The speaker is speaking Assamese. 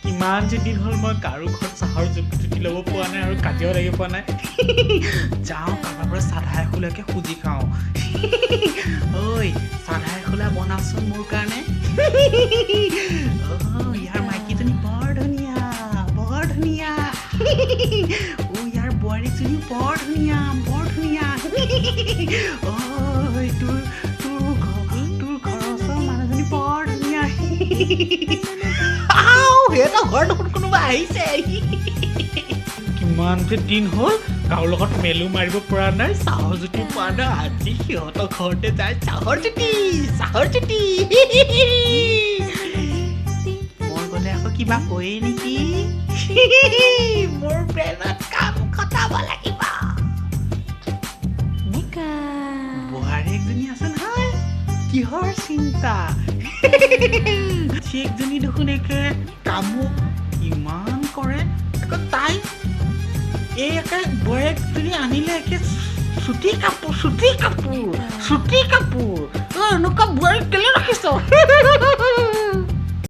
কিমান যে দিন হ'ল মই কাৰো ঘৰত চাহৰ জুতি ল'ব পোৱা নাই আৰু কাজিয়াও লাগিব পোৱা নাই যাওঁ কাৰোবাৰ পৰা চাধা এখোলাকে খুজি খাওঁ ঐ চাধা এখোলা বনাচোন মোৰ কাৰণে ইয়াৰ মাইকীজনী বৰ ধুনীয়া ইয়াৰ বোৱাৰীজনী বৰ ধুনীয়া ঐ তোৰ ঘৰৰ ওচৰৰ মানুহজনী বৰ ধুনীয়া সিহঁতৰ ঘৰ দেখোন কোনোবা আহিছে কিমান যে দিন হ'ল কাৰো লগত মেলো মাৰিব পৰা নাই চাহৰ জুতি পোৱা নাই আজি সিহঁতৰ ঘৰতে যায় চাহৰ জুতি মই গ'লে আকৌ কিবা কয়েই নেকি মোৰ ব্ৰেইনত কাম খটাব লাগিব বোৱাৰী একজনী আছে নহয় কিহৰ চিন্তা জীয়েকজনী দেখোন একে কামো ইমান কৰে আকৌ তাই এই একে বোৱাৰীজনী আনিলে একে চুটি কাপোৰ এনেকুৱা বোৱাৰী কেলে ৰাখিছ